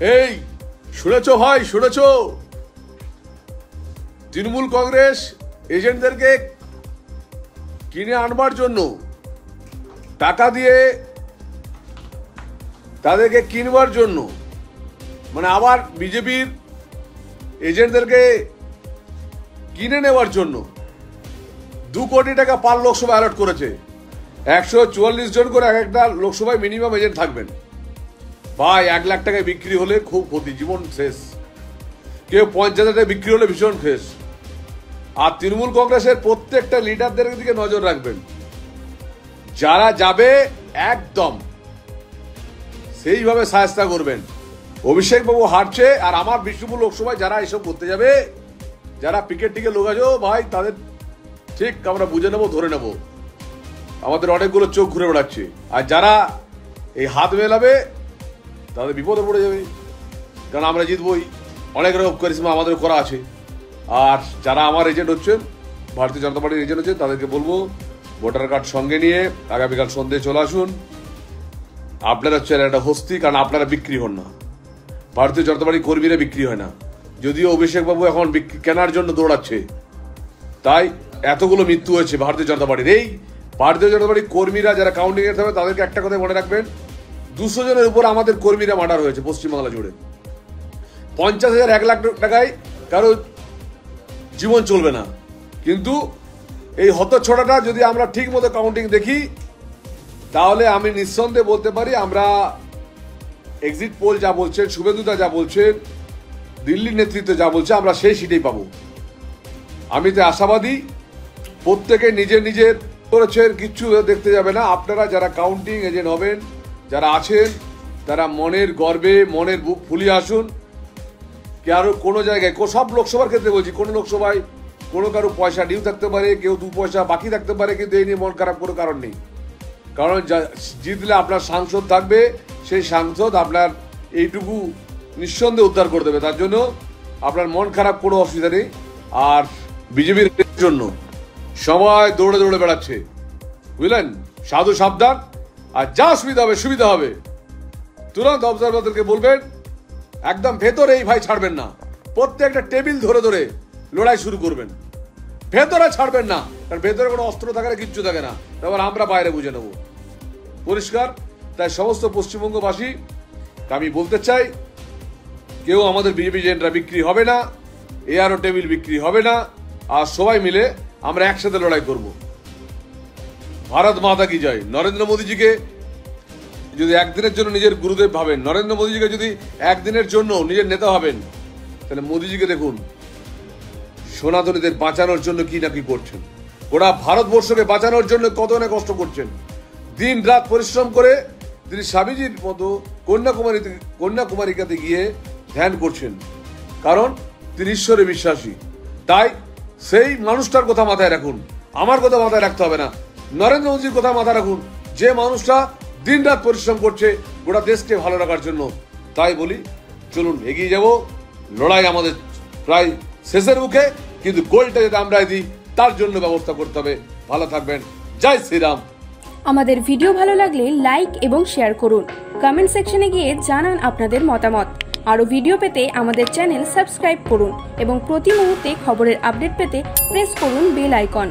এই শুনেছো ভাই, শুনেছো? তৃণমূল কংগ্রেস এজেন্টদেরকে কিনে আনবার জন্য টাকা দিয়ে তাদেরকে কিনবার জন্য, মানে আবার বিজেপির এজেন্টদেরকে কিনে নেওয়ার জন্য 2 কোটি টাকা পার লোকসভা অ্যালট করেছে। 144 জন করে এক একটা লোকসভায় মিনিমাম এজেন্ট থাকবেন। ভাই 1 লাখ টাকায় বিক্রি হলে খুব ক্ষতি, জীবন শেষ। কেউ 50,000 টাকায় বিক্রি হলে ভীষণ শেষ। আর তৃণমূল কংগ্রেসের প্রত্যেকটা লিডারদের দিকে নজর রাখবেন, যারা যাবে একদম সেইভাবে সাহায্য করবেন। অভিষেক বাবু হারছে, আর আমার বিষ্ণুপুর লোকসভায় যারা এসব করতে যাবে, যারা পিকেট টিকে লোক আছে ভাই, তাদের ঠিক আমরা বুঝে নেবো, ধরে নেব। আমাদের অনেকগুলো চোখ ঘুরে বেড়াচ্ছে, আর যারা এই হাত মেলাবে তাদের বিপদে পড়ে যাবে, কারণ আমরা জিতবই। অনেক রকম কারিশমা আমাদের করা আছে। আর যারা আমার এজেন্ট হচ্ছেন, ভারতীয় জনতা পার্টির এজেন্ট হচ্ছেন, তাদেরকে বলবো ভোটার কার্ড সঙ্গে নিয়ে আগামীকাল সন্ধ্যে চলে আসুন। আপনারা হচ্ছেন একটা হস্তি, কারণ আপনারা বিক্রি হন না। ভারতীয় জনতা পার্টির কর্মীরা বিক্রি হয় না, যদিও অভিষেক বাবু এখন কেনার জন্য দৌড়াচ্ছে, তাই এতগুলো মৃত্যু হয়েছে ভারতীয় জনতা পার্টির। এই ভারতীয় জনতা পার্টির কর্মীরা যারা কাউন্টিং এর থাকবে, তাদেরকে একটা কথা মনে রাখবেন, 200 জনের উপর আমাদের কর্মীরা মার্ডার হয়েছে পশ্চিমবাংলা জুড়ে। 50,000 1 লাখ টাকায় কারো জীবন চলবে না, কিন্তু এই হতচ্ছড়াটা যদি আমরা ঠিক মতো কাউন্টিং দেখি, তাহলে আমি নিঃসন্দেহে বলতে পারি আমরা এক্সিট পোল যা বলছেন, শুভেন্দুদা যা বলছেন, দিল্লির নেতৃত্ব যা বলছে, আমরা সেই সিটেই পাবো। আমি তো আশাবাদী। প্রত্যেকে নিজের নিজের করেছেন, কিচ্ছু দেখতে যাবে না। আপনারা যারা কাউন্টিং এজেন্ট হবেন, যারা আছেন, তারা মনের গর্বে মনের বুক ফুলিয়ে আসুন। কারো কোনো জায়গায়, সব লোকসভার ক্ষেত্রে বলছি, কোনো লোকসভায় কোনো কারো পয়সা ডিউ থাকতে পারে, কেউ 2 পয়সা বাকি থাকতে পারে, কিন্তু এই নিয়ে মন খারাপ কোনো কারণ নেই। কারণ জিতলে আপনার সাংসদ থাকবে, সেই সাংসদ আপনার এইটুকু নিঃসন্দেহে উদ্ধার করে দেবে। তার জন্য আপনার মন খারাপ কোনো অসুবিধা নেই। আর বিজেপির জন্য সময় দৌড়ে দৌড়ে বেড়াচ্ছে, বুঝলেন? সাধু সাবধান। আর যা সুবিধা হবে, সুবিধা হবে, তুরন্ত অবজারভারদেরকে বলবেন একদম ভেতরে এই ভাই ছাড়বেন না। প্রত্যেকটা টেবিল ধরে ধরে লড়াই শুরু করবেন, ভেতরে ছাড়বেন না, কারণ ভেতরে কোনো অস্ত্র থাকে না, কিচ্ছু থাকে না। তারপর আমরা বাইরে বুঝে নেব, পরিষ্কার। তাই সমস্ত পশ্চিমবঙ্গবাসী আমি বলতে চাই, কেউ আমাদের বিজেপি এজেন্টরা বিক্রি হবে না, এআরও টেবিল বিক্রি হবে না। আর সবাই মিলে আমরা একসাথে লড়াই করব। ভারত মাতা কি জয়। নরেন্দ্র মোদীজিকে যদি একদিনের জন্য নিজের গুরুদেব ভাবেন, নরেন্দ্র মোদীজিকে যদি একদিনের জন্য নিজের নেতা ভাবেন, তাহলে মোদীজিকে দেখুন সনাতনীদের বাঁচানোর জন্য কি না কি করছেন। ওরা ভারতবর্ষকে বাঁচানোর জন্য কত না কষ্ট করছেন, দিন রাত পরিশ্রম করে তিনি স্বামীজির মতো কন্যাকুমারিকাতে গিয়ে ধ্যান করছেন, কারণ তিনি ঈশ্বরে বিশ্বাসী। তাই সেই মানুষটার কথা মাথায় রাখুন, আমার কথা মাথায় রাখতে হবে না, নরেন্দ্র মোদীর কথা মাথায় রাখুন, যে মানুষটা দিন রাত পরিশ্রম করছে গোটা দেশকে ভালো রাখার জন্য। তাই বলি, চলুন এগিয়ে যাব। লড়াই আমাদের প্রায় শেষের মুখে, কিন্তু গোলটা যাতে আমরা দিই তার জন্য ব্যবস্থা করতে হবে। ভালো থাকবেন, জয় শ্রীরাম। আমাদের ভিডিও ভালো লাগলে লাইক এবং শেয়ার করুন। কমেন্ট সেকশনে গিয়ে জানান আপনাদের মতামত। আরও ভিডিও পেতে আমাদের চ্যানেল সাবস্ক্রাইব করুন এবং প্রতি মুহূর্তে খবরের আপডেট পেতে প্রেস করুন বেল আইকন।